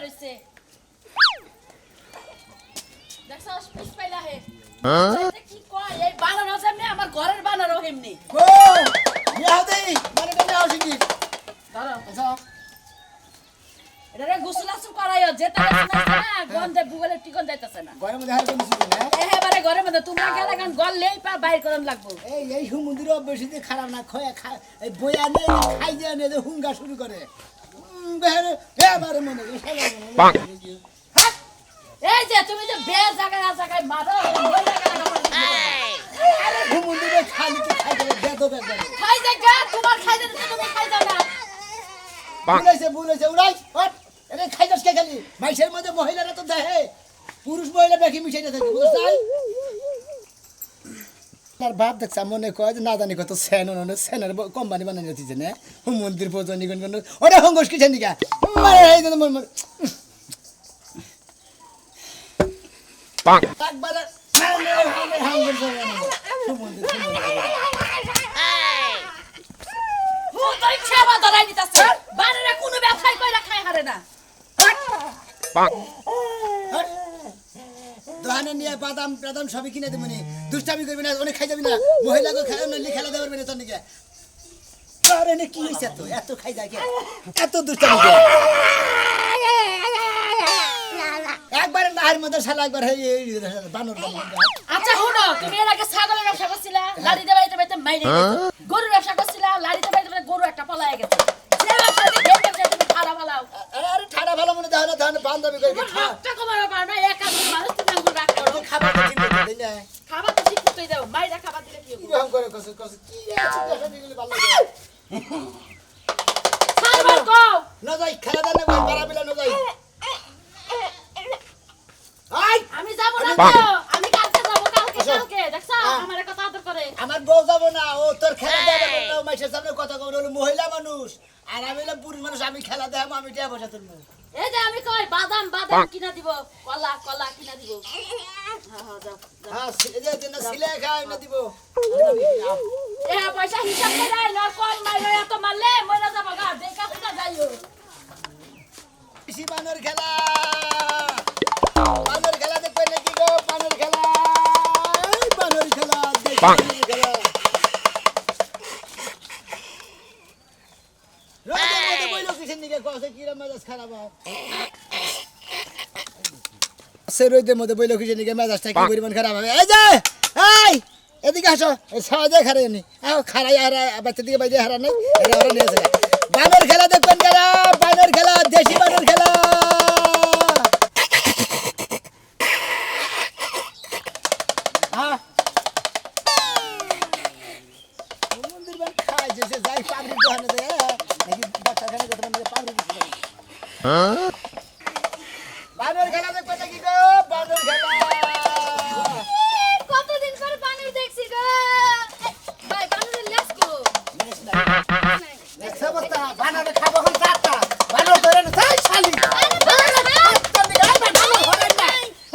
রইছে দেখছস পিস পাইলা হে কি কয় এই বানানো যেমনি আমার ঘরের বানানো এমনি কো ইয়া দেই মানে তুমি আসি কি ধরো আচ্ছা এটারে গোসল আসু করাইও যেটা আছে না গন্ধে বুগলে টিকন যাইতাছে না ঘরের মধ্যে হার কোন কিছু না এবারে ঘরের মধ্যে তোমরা গেলে গান গললেই পা বাইর করন লাগবো এই হুমুন্দির বেশি দিয়ে খারাপ না খয়া খা এই বয়া নে খাই যায় নে হুঙ্গা শুরু করে বেরে এবারে মনে এই যে তুমি যে বে জায়গায় না জায়গায় মারো ওই জায়গায় আরে হুমুন্দির খালি কি খাই করে বেদো বেদো খাই জায়গা তোমার খাই দিতে তুমি খাই যাও না বুলাইছে উড়াই হট এরে খাই যাস কে খালি মাইশের মধ্যে মহিলারা তো দেহে পুরুষ মহিলা বেশি মিশাইতে থাকে বুঝছাই আর বাপ দেখছ মনে কয় যে না জানি কত সেনের কোম্পানি বানাই দিয়েছে না মন্দির পর্যন্ত কোন ওরে হংগস কিছে নিকা মারে এই যে মন পাক একবার ও তুই খাবা ধরাই দিতাছে বানারে কোনো ব্যবসায় কইরা খাই হারে না পাক দোকানে নিয়ে বাদাম বাদাম সবই কিনে দেবো নি দুষ্টামি করবি না অনেক খাই যাবি না মহিলাকে খেলা না খেলা দেওয়ার বেড়ে তোর নিকে আরে নে কি হইছে এত খাই যায় কে এত দুষ্টামি কে একবার নাহের মধ্যে শালা একবার এই বানর আচ্ছা হুনো তুমি এর আগে ছাগলের ব্যবসা করছিলা লাড়ি দেবাই দেবাইতে মাইরে গেছো গরুর ব্যবসা করছিলা লাড়ি দেবাই দেবাইতে গরু একটা পলায় গেছে যে ব্যবসা দিয়ে ভেঙে তুমি খারাপ হলাও আরে ঠাড়া ভালো মনে দাও না ধান বান্ধবী করে খা টাকা মারা পার না এক আধ মানুষ তুমি আঙ্গুর রাখ করো খাবার তো চিন্তা করি না খাবার তো ঠিক করতেই দাও মাইরা খাবার দিলে কি কি হবে রকম করে কস কি আছে দেশে দিলে ভালো লাগে সারবার কও না যাই খেলা দেন না পারা বিলা না যাই আই আমি যাব না তো আমি কালকে যাব কালকে দেখছো আমার কথা আদর করে আমার বউ যাব না ও তোর খেলা দেবে না মাইশের সামনে কথা কই হলো মহিলা মানুষ আর আমি হলাম পুরুষ মানুষ আমি খেলা দেব আমি টিয়া বসা তুলবো এই যে আমি কই বাদাম বাদাম কিনা দিব কলা কলা কিনা দিব হ্যাঁ যাও হ্যাঁ এই যে দিন সিলে খাই না দিব এ পয়সা হিসাব করে আই না কোন মাইরে এত মারলে মইরা যাব গা দেখা দেখা যাইও বেশি বানর খেলা দেখবে নাকি গো বানর খেলা এই বানর খেলা দেখবে খেলা রোদের মধ্যে বইলো কিসের নিকে কসে কিরা মেজাজ খারাপ হয় সে রোদের মধ্যে বইলো কিসের নিকে মেজাজটা কি পরিমাণ খারাপ হবে এই যে এই এদিকে আসো এই সাজে খারে নি আও খারাই আর বাচ্চা দিকে বাইরে হারা নাই এরা ওরা নিয়ে আসে বানর খেলা দেখবেন খেলা বানর খেলা দেশি বানর খেলা হ্যাঁ মন্দির বান খাই যেছে যাই পাবলিক দোকানে দে নাকি ডাক্তারখানে কত মানে পাবলিক দিছে হ্যাঁ বানর খেলা দেখবেন নাকি গো বানর খেলা কতদিন পর বানর দেখছি গো ভাই বানরের লেজ কো দেখছ বস্তা বানর খাবো কোন চারটা বানর ধরে না তাই শালি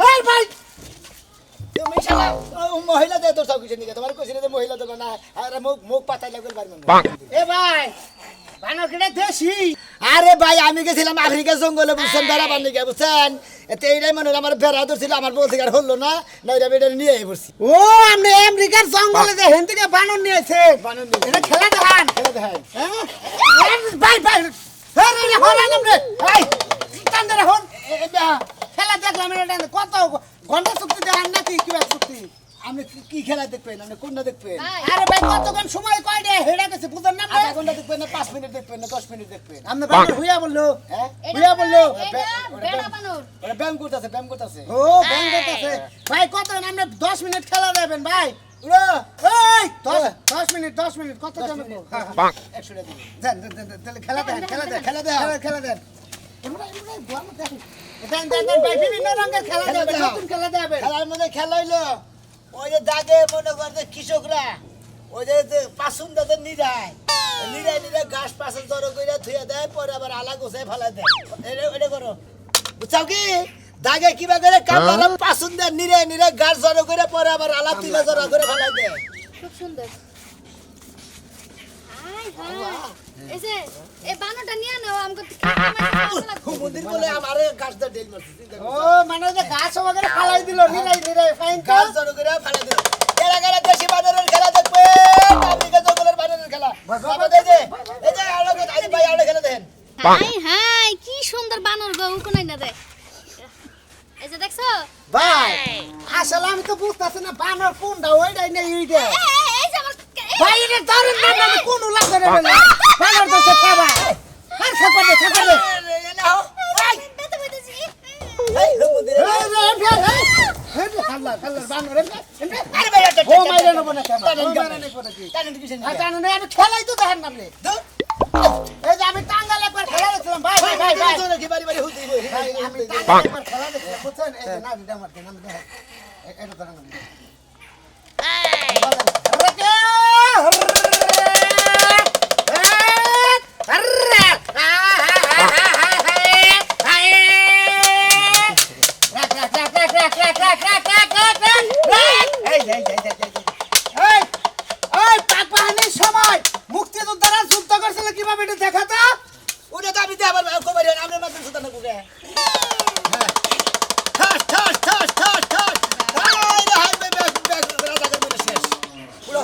এই ভাই তুমি শালা মহিলা দে তোর সব কিছু নিকে তোমার কইছিস যে মহিলা দেব না আর মুখ পাতাই লাগল বাড়ি পাক এ ভাই বানর কেটে দেশি আরে ভাই আমি গেছিলাম আফ্রিকা জঙ্গলে বুঝছেন বেড়া বান্ধি গে বুঝছেন এতে এইটাই মনে আমার বেড়া ধরছিল আমার বলতে আর হলো না নইরা বেড়া নিয়ে পড়ছি ও আমরা আমেরিকার জঙ্গলে যে হেন থেকে বানর নিয়েছে বানর নিয়ে এটা খেলা দেখান খেলা দেখাই হ্যাঁ ভাই ভাই রে হরান আমরা ভাই কান্দরে হন খেলা দেখলাম এটা কত ঘন্টা চুক্তি দেন নাকি কি চুক্তি আপনি কি খেলা দেখবেন আপনি কোনটা দেখবেন আরে ভাই কতক্ষণ সময় কয় রে হেডা গেছে বুঝেন না আধা ঘন্টা দেখবেন না 5 মিনিট দেখবেন না 10 মিনিট দেখবেন আমরা বানর হইয়া বললো হ্যাঁ হইয়া বললো বেড়া বানর ওরা ব্যায়াম করতেছে ও ব্যাংক আছে ভাই কত আমরা 10 মিনিট খেলা দেবেন ভাই উড়ো এই 10 মিনিট কত জন পাক 100 টাকা দিবেন দেন তাহলে খেলা দেন খেলা দেন দেন ভাই বিভিন্ন রঙের খেলা দেবে নতুন খেলা দেবে খেলার মধ্যে খেলা হইলো ওই যে দাগে মনে করে কৃষকরা ওই যে পাসুন দাদের নিরায় ঘাস পাশে জড়ো করে থুয়ে দেয় পরে আবার আলা গোছায় ফেলা দেয় এটা করো বুঝছাও কি দাগে কিবা করে কামড়া পাসুন দা নিরে ঘাস জড়ো করে পরে আবার আলা তুলে জড়ো করে ফেলা দেয় খুব সুন্দর হাই হাই এই যে এই বানরটা নিয়ে নাও আমাকে মন্দির বলে আমারে গাছটা ডেল মারছে চিন্তা ও করো। মানে যে গাছ ওখানে ফালাই দিল নিরাই ফাইন গাছ জড়ো করে ফেলে দিল এরা গেলে দেশি বানরের খেলা দেখবে আমেরিকা জঙ্গলের বানরের খেলা বাবা এই যে আলোকে আজ ভাই আলো খেলা দেন হাই হাই কি সুন্দর বানর গো কোনাই না দেখ এই যে দেখছো ভাই আসলে আমি তো বুঝতাছি না বানর কোনটা ওইটাই না এইটা এই যে আমার ভাই এটা দারুণ না মানে কোন লাগে রে বলে বানর তো খাবা আর খাবা দে এই নাও এই বেতে বেতেছি এই মন্দির আরে ভাই এটা ও মাইরে নেবো না কেন টানেন ও কেন? মাইরে নেবো নাকি টানেন কিসের আর জানো না আমি খেলাই তো দেখেন না আপনি দূর এই যে আমি টাঙ্গাল একবার খেলা দেখছিলাম ভাই ভাই ভাই ভাই তো নাকি বাড়ি বাড়ি হইতে ভাই, আমি টাঙ্গাল একবার খেলা দেখছিলাম বুঝছেন এই যে না দিদা আমার দিন আমি দেখেন এটা ধরেন আমি মুক্তিযোদ্ধারা যুদ্ধ করছিল কিভাবে এটা দেখাতো ওটা তো আমি দে আবার কমাই আমরা মাত্র সুতা না কুকে ঠাস ঠাস ঠাস ঠাস ঠাস আই রে হাই বে ব্যাগ রাজাকার মেরে শেষ পুরো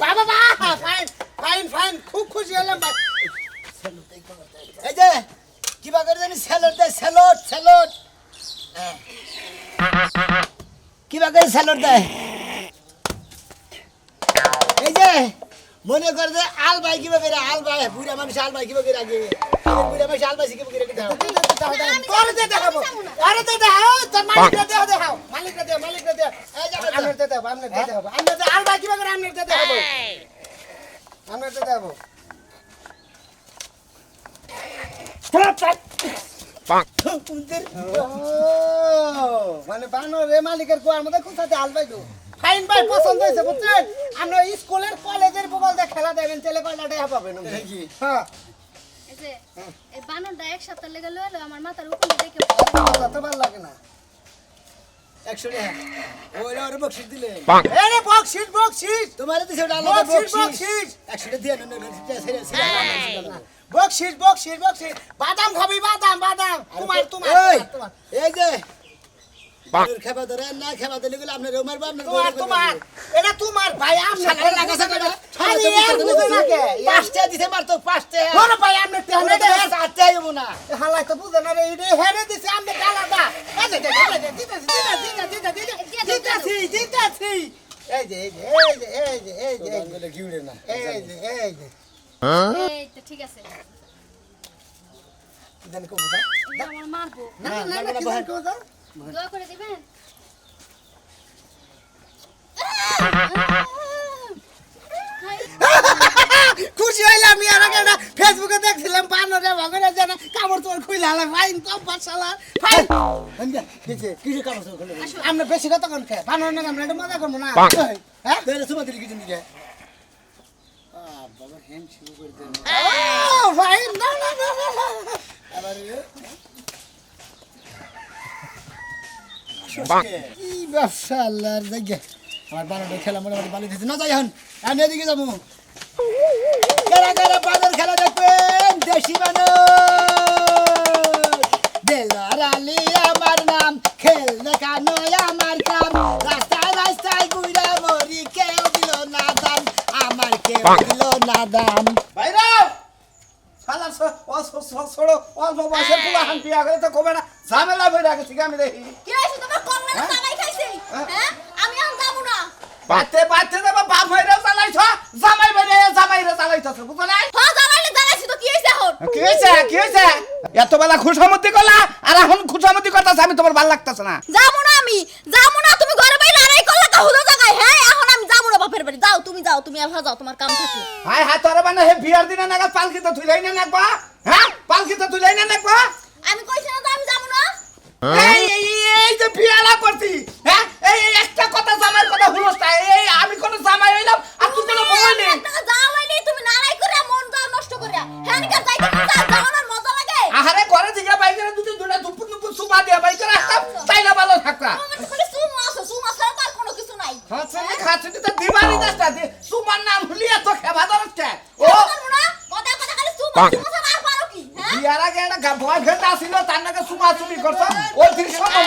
বাবা বা ফাইন ফাইন ফাইন খুব খুশি হলাম ভাই এই যে কিবা করে জানি স্যালাড দে স্যালাড স্যালাড কিবা করে স্যালাড দেয় এই যে মনে করে যে আল ভাই কিবা করে আল ভাই বুড়া মানুষ আল ভাই কিবা করে আগে বুড়া মানুষ আল ভাই কিবা করে দাও তোরে দে দেখাবো আরে দে দেখাও তোর মালিকরা দেখাও দেখাও মালিকরা দে এই যে আমনে দে দেখাবো আমনে দে দেখাবো আমনে দে আর বাকি বাকি আমনে দে দেখাবো আমনে দে দেখাবো কুন্দের ও মানে বানর রে মালিকের কোয়ার মধ্যে কোথাতে আল বাইলো ফাইন ভাই পছন্দ হয়েছে বুঝছেন আমরা স্কুলের কলেজের বগল দিয়ে খেলা দেবেন ছেলে কয়লাটাই পাবেন হ্যাঁ এই যে এই বানরটা এক সপ্তাহ লেগে লইলো আমার মাথার উপরে দেখে তো ভালো লাগে না 100 টাকা ওইরা ওর বকশিশ দিলে এই রে বকশিস তোমার দিছে ওটা আলাদা বকশিস বকশিশ 100 টাকা দিয়ে না ছেড়ে বকশিস বাদাম খাবি বাদাম তোমার এই যে বানর খাবা ধরে না খাবা দিলে গুলো আপনি রোমার বাপ না তোমার এটা তোমার ভাই আমনে সারা লাগা সারা আরে এর বুঝে না কে পাঁচটা দিতে মারতো পাঁচটা বড় ভাই আমনে তেহনে দে চারটা আইব না হালাই তো বুঝে না রে ইডে হেরে দিছে আমনে ডালাদা এই যে দিতাছি এই যে ঘিউড়ে না এই তো ঠিক আছে জানি কো বুঝা এটা আমার মারবো না কি জানি কো বুঝা দোয়া করে দিবেন খুশি হইলাম আমি আর আগে ফেসবুকে দেখছিলাম বানরে ভগরে জানা কামড় তোর খুইলা হলা ফাইন তো বাসালা ফাইন কিছু কাম আছে আমরা বেশি কথা কোন কে বানর না আমরা এটা মজা করব না হ্যাঁ বেরে সুমা দিলি কিছু নিয়ে বাবা হ্যান্ড শুরু করে দেন ও ফাইন না আবার কি ব্যবসা আল্লাহর জায়গা আমার বানরটা খেলা মোটামুটি ভালো দিচ্ছে না যাই হন আমি এদিকে যাবো কারা কারা বানর খেলা দেখবেন দেশি বানর দেলার আলী আমার নাম খেল দেখানো আমার কাম রাস্তায় রাস্তায় ঘুরা মরি কেউ দিল না দাম আমার কেউ দিল না দাম বাইরাও শালা ছোড়ো অল্প বয়সে পুরা হান পিয়া করে তো কবে না ঝামেলা হয়ে রাখে ঠিক আমি দেখি কি হইছে তোমার কল্লা জামাই খাইছে হ্যাঁ আমি আর যাব না বাতে দেবা বাপ হইরা চালাইছ জামাই রে চালাইছছ বুঝো না হ্যাঁ জামাইলে জানাইছি তো কি হইছে এখন কি হইছে এত বেলা খুশামতি করলা আর এখন খুশামতি করতাছ আমি তোমার ভালো লাগতাছ না যাব না আমি যাব না তুমি ঘরে বাইরে লড়াই করলা তা হলো জায়গায় হ্যাঁ এখন আমি যাব না বাপের বাড়ি যাও তুমি আর যাও তোমার কাম থাকে হাই হাই তোর মানে হে বিয়ার দিনে নাগা পালকিতে তুইলাই না নাকবা হ্যাঁ পালকিতে তুইলাই না নাকবা আমি কইছি না তো আমি যাব না এই যে বিয়ালা করতি হ্যাঁ এই একটা কথা জামাইর কথা হলোস না এই আমি কোন জামাই হইলাম আর তুই কোন বই নেই যাওয়াইনি তুমি নারাই করে মন দাও নষ্ট করে হ্যাঁ নিকা যাইতে যাওয়ানোর মজা লাগে আহারে ঘরে দিকে বাইরে দুটা দুপুর সুমা দিয়া বাইরে আসতাম তাইলা ভালো থাকতা তুমি খালি সুমা ছাড়া তার কোনো কিছু নাই খাচ্ছি তো দিবানি দাসটা সুমার নাম হলিয়া তো খেবা ধরছে ও কথা খালি সুমা ছাড়া আর পারো কি হ্যাঁ বিয়ার আগে একটা বয়ফ্রেন্ড আসিল তার নাকি চুমাচুমি করছ ওই দিন সময়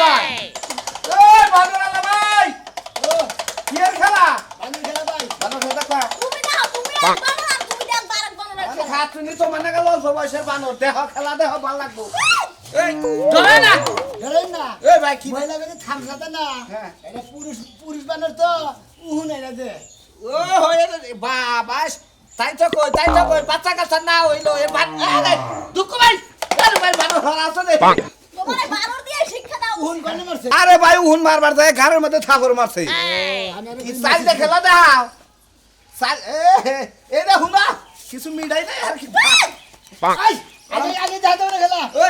ওই ভাগরালা ভাই কি এর খেলা বানর খেলা ভাই ভালো খেলা দেখা তুমি দাও তুমি এক বানর আর তুমি দেখ বারেক বানরের মানে খেলা। খাচ্ছি তো মানে গেল বয়সের বানর দেহ খেলা দেহ ভালো লাগবো এই ধরে না ধরেন না এই ভাই কি মহিলা কাছে থামসাতে না হ্যাঁ। এটা পুরুষ বানর তো উহু নাই না যে ও হয়ে বাবা তাই তো কই বাচ্চা কাচ্চা না হইলো এ আরে দুঃখ ভাই আরে ভাই বানর হরা আছে রে bonk, তোমারে বানর দিয়ে শিক্ষা দাও। উহুন কোনে মারছে আরে ভাই উহুন মারবার যায় ঘরের মধ্যে ঠাকুর মারছে আমি আর কি সাইডে খেলা দাও সাই এ দেখুন না কিছু মিডাই নাই আর কি bonk, আই আগে যাইতে না খেলা ওই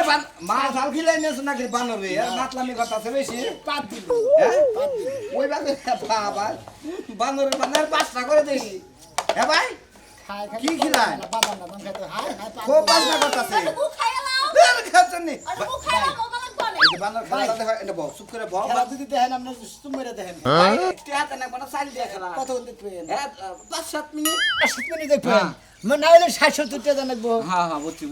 মা ঝাল খিলাই নেছ নাকি বানর রে আর নাতলামি কথা আছে বেশি পাত দিল হ্যাঁ পাত দিল ওই বাগে বাবা বানরের বানর পাঁচটা করে দেখি হ্যাঁ ভাই খায় কি খিলায়? বাদাম না খাইতে হাই হাই পাত খুব পাঁচটা করতেছে আর মুখ খাইয়া লাও। খাচ্ছেন আর মুখ খাইয়া লাও মজা লাগবে অনেক। এই যে বানর খেলা দেখো এটা বউ চুপ করে বউ খেলা যদি দেখেন আপনার তুমি মেরে দেখেন ভাই একটু হাতে না কোনো চাল দিয়ে খেলা কত দেখবেন হ্যাঁ 5-7 মিনিট 7 মিনিট দেখবেন মানে না হলে 60-70 টাকা জানাবো হ্যাঁ হ্যাঁ বুঝছি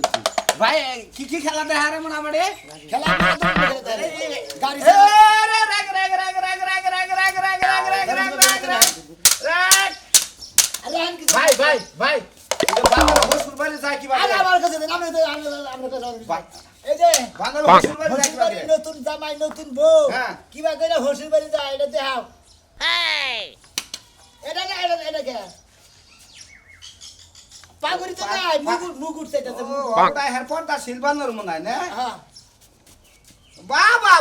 ভাই কি খেলা দেখা রে মনে আমারে খেলা গাড়ি এ রে রাগ রাগ রাগ রাগ রাগ রাগ রাগ রাগ রাগ রাগ রাগ রাগ রাগ আরে আন কি ভাই এটা বানর হসুর বাড়ি যায় কি আরে বাজে আমার কাছে দেন আমি আমরা কাছে ভাই। এই যে বানর বাহ। হসুর বাড়ি যায় কি হসুর বাড়ি বাজে নতুন জামাই নতুন বউ হ্যাঁ। কিবা কইরা হসুর বাড়ি যায় এটা দেখাও এটা না এটা কে পাগড়ি তো নাই মুগুর চাইতাছে ও ওটা হের পর্দা সিলবানর মনে হয় না হ্যাঁ বাবা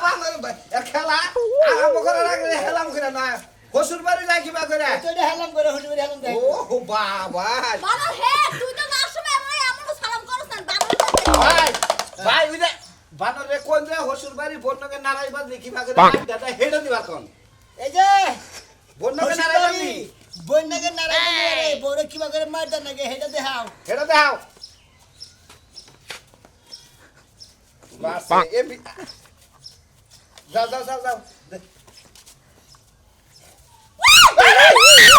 বানর এর খেলা আরম্ভ করে রাখলে হেলাম করে না হসুর বাড়ি যায় কি বা করে তো এটা হেলাম করে হসুর বাড়ি হেলাম দেখ ও বাবা বানর হে তুই তো যার সময় আমরা এমন সালাম করছ না বানর ভাই ওই যে বানরে কোন যে হসুর বাড়ি বন্যকে নারাই বাজলি কি বা করে বাহ। দাদা হেডো দিবা কোন এই যে বন্যকে হসুর নারাই বাড়ি বাজলি বন্যাকে নারাই করে বউরে কিবা করে মার দেন নাকি এটা দেখাও হেডো দাও বাস বাহ। এ যাও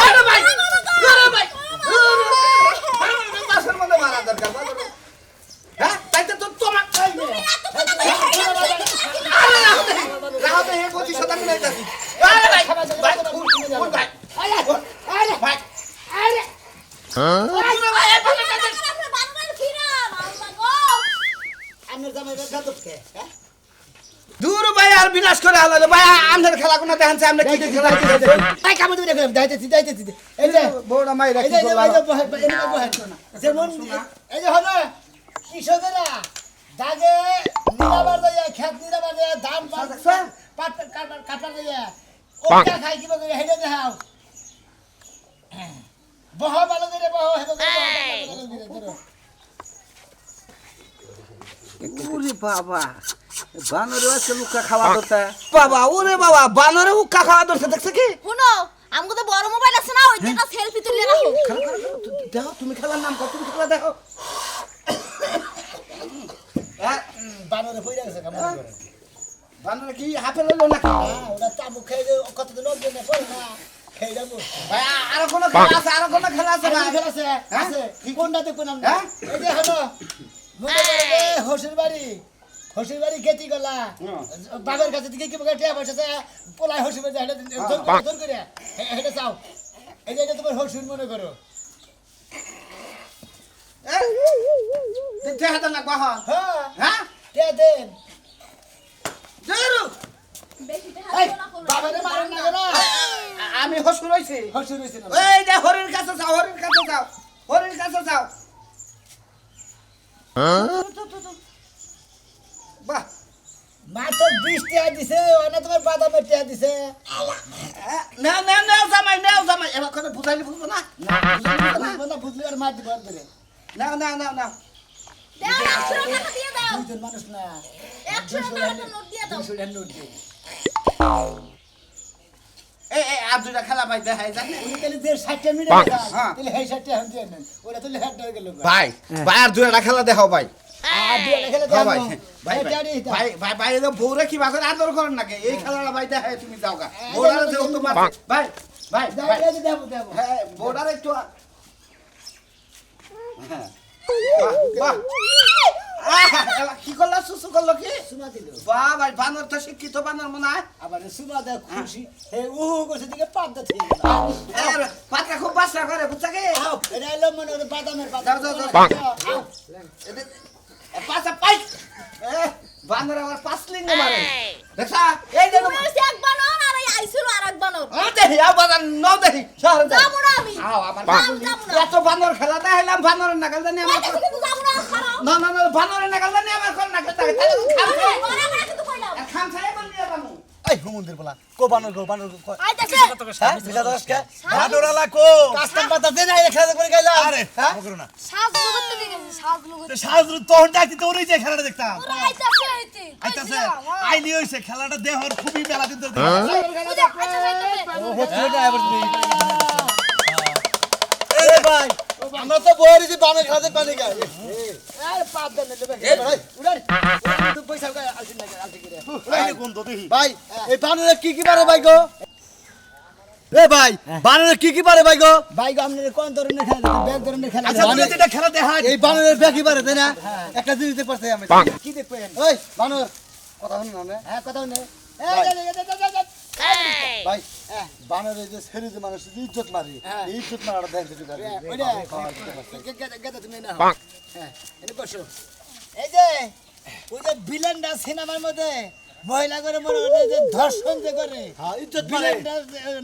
আরে ভাই বাসের মধ্যে মারা দরকার হ্যাঁ তাই তো তোমার রাহতে হে 25 মিনিট আছে আরে ভাই ভাই কোন ভাই আরে ভাই আরে বানরের ফিরান আল্লাহ গো। আমার জামাই গাদব কে হ্যাঁ দূর ভাই আর বিনাশ করে আলো ভাই আমাদের খেলা কোন দেখেন আমরা কি খেলা তাই কাম দিবে দেখো দাইতেছি এই যে বড় মাই এই রাখি যে যেমন এই যে হলো কৃষকেরা দাগে নিরাবার দেয় খেত নিরাবার দেয় ধান পাট কাটার দেয় ওটা খাই কিবা করে হেডে দেখাও বহ ভালো করে বহ হেডে ওরে বাবা বানরে আছে লুকা খাওয়া দরতা বাবা ওরে বাবা বানরে উক্কা খাওয়া দরতা দেখছ কি শুনো আমগো তো বড় মোবাইল আছে না ওই একটা সেলফি তুলে রাখো। দেখো তুমি খেলার নাম কত তুমি খেলা দেখো বানরে পড়ে গেছে কাম করে বানরে কি হাফে লইলো নাকি ওটা চাবুক খেয়ে কত লোক দেনে পড়ে না খেয়ে যাবো ভাই আর কোন খেলা আছে আর কোন খেলা আছে ভাই খেলা আছে আছে কোনটাতে কোন নাম হ্যাঁ? এই যে হলো মনে করে হসির বাড়ি গেতি গলা বাবার কাছে থেকে কি বলে টিয়া বসেছে পোলাই হসির বাড়ি হেডে দর করে হেডে চাও এই যে এটা তোমার হসুর মনে করো দেখতে হাতে না বাহ হ্যাঁ হ্যাঁ টিয়া দেন জরু বেশি টাকা এই দিও না কোনো। বাবারে মারেন না কেন আমি হসুর হইছি হসুর হইছে না এই যে হরির কাছে যাও হরির কাছে যাও বাহ মা তো 20 টাকা দিছে ওনা তোমার বাদামের টাকা দিছে নাও জামাই এবার কথা বুঝাইলি বুঝবো না না বুঝলি আর মার দিবার করে নাও দাও 100 টাকা দিয়ে দাও। দুইজন মানুষ না 100 টাকা নোট দিয়ে দাও। 200 টাকা নোট দিই এই আর দুইটা খেলা ভাই দেখাই জানে উনি তাহলে যে 60 মিনিট বাহ। হ্যাঁ। তাহলে এই 60 টাকা দিয়ে নেন ওরা তাহলে হেড হয়ে গেল ভাই আর দুইটা খেলা দেখাও ভাই আর দিয়ে খেলে হ্যাঁ ভাই দাও ভাই ভাই এই বউরে কি বাসে আদর করেন নাকি এই খেলাটা ভাই দেখাই তুমি যাও গা বউরা যে তোমার বাহ। ভাই দেবো দেবো হ্যাঁ বউরা একটু হ্যাঁ বাহ এলা কি করলা সুসু করলো কি সুমা দিল বাহ ভাই বানর তো শিক্ষিত বানর মনে হয় আবার সুমা দেয় খুশি হে উহু করছে দিকে পাবদা থেকে এর পাতলা খুব বাসা করে বুঝছা কি এটা হলো মনে হয় বাদামের যাও, যাও, যাও। Bonk. পাঁচা পাই বানর আমার 5 লিঙ্গ মারে দেখছা এই দেখো তুমি হচ্ছে এক বানর আর এই আইছিল আরেক বানর দেখি বাজার নাও দেখি শহরে যাও যাবো না আমি আও আমার যাবো না এত বানর খেলা দেখাইলাম বানরের নাগাল জানি আমার আইতাছি কিন্তু যাবো না খারাপ না না না বানরের নাগাল জানি আমার কোন নাগাল থাকে তাহলে তো খাম খাই ঘরে আমরা কিন্তু কইলাম খাম খাই বল নিয়ে যাবো এই হুমুন্দির বলা কো বানর কো আইতাছে হ্যাঁ বিলা দশকে বানরালা কো কাস্টম পাতা দে নাই খেলা করে গেলা আরে হ্যাঁ করো না সাজ লগতে গেছে সাজ লগতে সাজরু তোহন ডাকি তো ওরই যে খেলাটা দেখতাম ওরা আইতাছে আইতে আইতাছে আইলি হইছে খেলাটা দেহর খুবই বেলা দিন ধরে ও হচ্ছে এটা এবার এই ভাই আমরা তো বইরি যে বানর খেলাতে পানি গায় আরে পাপ দেন নেবে উড়াই তো পয়সা গায় আলসি না আলসি করে এই কোন তো দেখি ভাই এই বানরে কি পারে ভাই গো এ ভাই বানরে কি পারে ভাই গো আপনাদের কোন ধরনের খেলা ব্যাগ ধরনের খেলা আচ্ছা তুমি যেটা খেলা দেখা এই বানরের ব্যাগ কি পারে তাই না একটা জিনিস দেখতে পারছি আমি Bonk. কি দেখবেন ওই বানর কথা শুনুন না হ্যাঁ কথা শুনে ভাই বানরের যে শরীর যে মানুষ ইজ্জত মারি এই ইজ্জত মারাটা দেন যদি পারে ওইটা তুমি না Bonk. হ্যাঁ এনে বসো এই যে ওই যে ভিলেনটা সিনেমার মধ্যে মহিলা করে মনে করে যে ধর্ষণ যে করে হ্যাঁ ইজ্জত মারে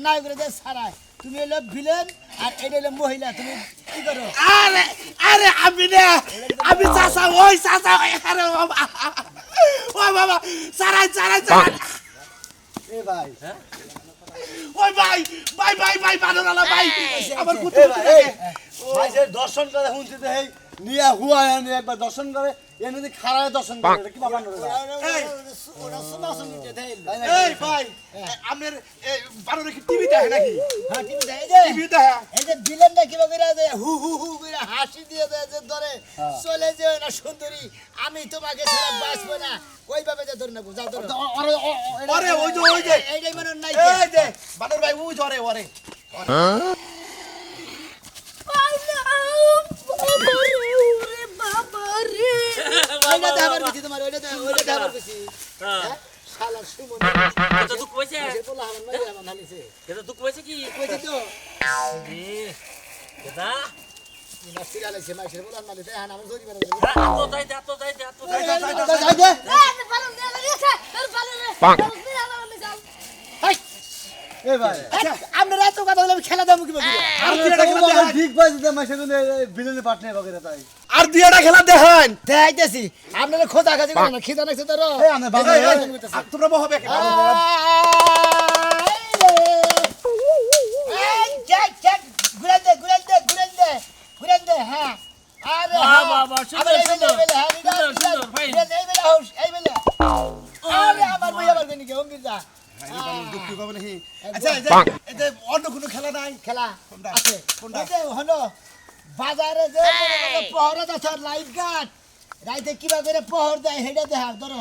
নাই করে যে ছাড়ায় তুমি হলো ভিলেন আর এটা হলো মহিলা তুমি কি করো আরে আরে আমি না আমি চাচা ওই চাচা আরে বাবা ও বাবা ছাড়াই ছাড়াই ছাড়াই এ ভাই ওই ভাই ভাই ভাই ভাই বানরালা ভাই আমার কুত্তে ভাই সে দর্শন করে শুনছি যে এই নিয়া হুয়া এনে একবার দর্শন করে এনে যদি খারায় দর্শন করে এটা কি বাবা নরে এই ওরা শোনা শুনি যে দেন এই ভাই আপনার বানরে কি টিভি দেখে নাকি হ্যাঁ টিভি দেখে টিভি দেখে এই যে ভিলেনটা কিবা করে যে হু হু হু করে হাসি দিয়ে দেয় যে ধরে চলে যে না সুন্দরী আমি তোমাকে ছাড়া বাঁচবো না ওইভাবে যে ধরে নেবো যাও ধরো আরে ওই যে এইটাই মনে নাই এই যে বানর ভাই ওই ধরে ওরে ওইটা দেবার কিছু তোমার ওইটা দেবার কিছু হ্যাঁ শালা সুমন এটা তো কইছে সে পোলা আমার মাইয়া আমার নালিছে এটা তো কইছে কি কইছে তো এটা নাস্তি লাইছে মাইছে পোলা নালিছে হ্যাঁ আমার জরি বানা তো যাই যা তো যাই যা তো যাই যাই Bonk. এই ভাই আমরা এত কথা বলে খেলা দাম কি বলি আর দুইটা খেলা দেখান ঠিক বাজে মাইছে কোন ভিলেনে পার্টনার বগেরা তাই আর দুইটা খেলা দেখান দেখাইতেছি আপনারা খোঁজা খাজি করেন না খিদা নাকছে তোর এই আমরা বাবা তোমরা বহবে কি এই চেক চেক ঘুরে দে হ্যাঁ আরে বাবা, সুন্দর, সুন্দর, সুন্দর, ফাইন। এই বেলে আরে আমার ভাই আবার কোন কি অঙ্গির যা আচ্ছা Bonk. এটা অন্য কোনো খেলা নাই খেলা আছে এই যে হলো বাজারে যে পহরা আছে লাইফ গার্ড রাইতে কিবা করে পহর দেয় হেডা দেখার ধরো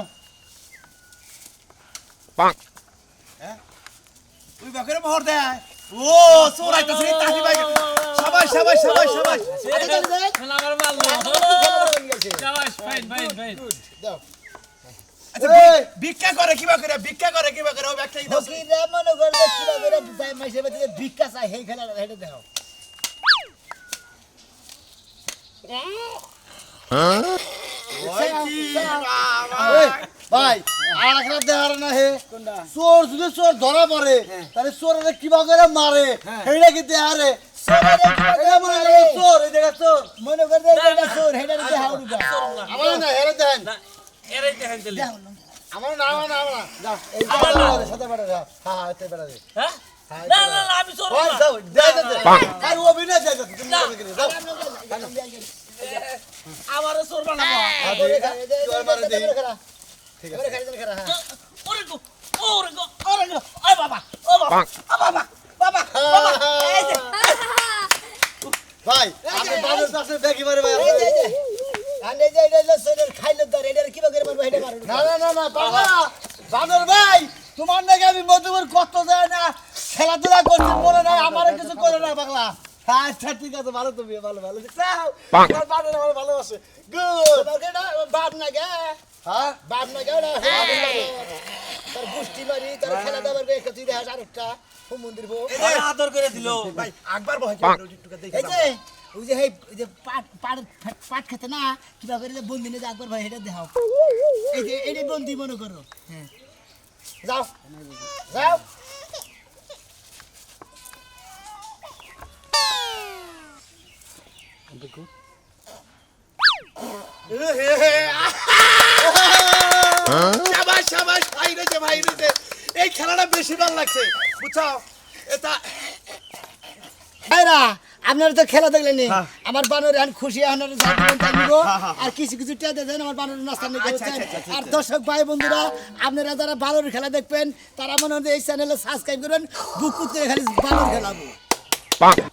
Bonk. তুই বাকরে পহর দেয় ও সোরাইতাছে তাহি ভাই সবাই খেলা আমার ভালো শাবাশ ফাইন ফাইন ফাইন দাও আচ্ছা ভিক্ষা করে কিবা করে ও ব্যাখ্যাই দাও কি রে মনে করে কিবা করে যাই মাইসে বাদে ভিক্ষা চাই হেই খেলা হেডে দাও ভাই আর একটা দেখার না হে চোর যদি চোর ধরা পড়ে তাহলে চোরে কিবা করে মারে হেডা কি দেহারে এটা মনে করে চোর এই দেখা চোর মনে করে এটা চোর হেডা দেখা উড়া আমার না হেরে দেন এরাই দেখেন দিলি আমার না যা এই সাথে বেড়া যা হ্যাঁ এতে বেড়া দে হ্যাঁ না না না আমি চোর ওই না যাও দে Bonk. আর ও বিনা যাই তুমি যাও আমার চোর বানাবো ওরে গো ওই বাবা Bonk. বাবা এই যে ভাই আপনি বাজার পাশে ব্যাগি মারে ভাই আনে যে এটা সোনের খাইলে ধরে এটা কিবা করে মারবো হেডে মারো না বাবা বানর ভাই তোমার নাকি আমি মধুবর কত যায় না খেলাধুলা করছি বলে না আমার কিছু করে না পাগলা আচ্ছা ঠিক আছে ভালো তুমি ভালো Bonk. বানর আমার ভালোবাসে গুড তোমাকে না বাদ বাপ না গে হ্যাঁ বাপ না গে ওরা তোর গোষ্ঠী মারি তোর খেলা দেবার গে তুই দেখাস আরেকটা মন্দির বউ আদর করে দিল ভাই আকবার বহাই Bonk. এই যে ওই যে ওই যে পাট খেতে না কিবা করে যে বন্দি নিয়ে আকবার ভাই এটা দেখাও এই যে এটাই বন্দি মনে করো হ্যাঁ যাও যাও শাবাশ শাবাশ ভাই রেছে এই খেলাটা বেশি ভালো লাগছে বুঝছো এটা ভাইরা আপনারা তো খেলা দেখলেন আমার বানর এখন খুশি আর কিছু কিছু টিয়া দেন আমার বানর নাস্তা নিয়ে আর দর্শক ভাই বন্ধুরা আপনারা যারা বানর খেলা দেখবেন তারা মনে হয় এই চ্যানেলে সাবস্ক্রাইব করবেন বুক করে খালি বানর খেলাবো Bonk.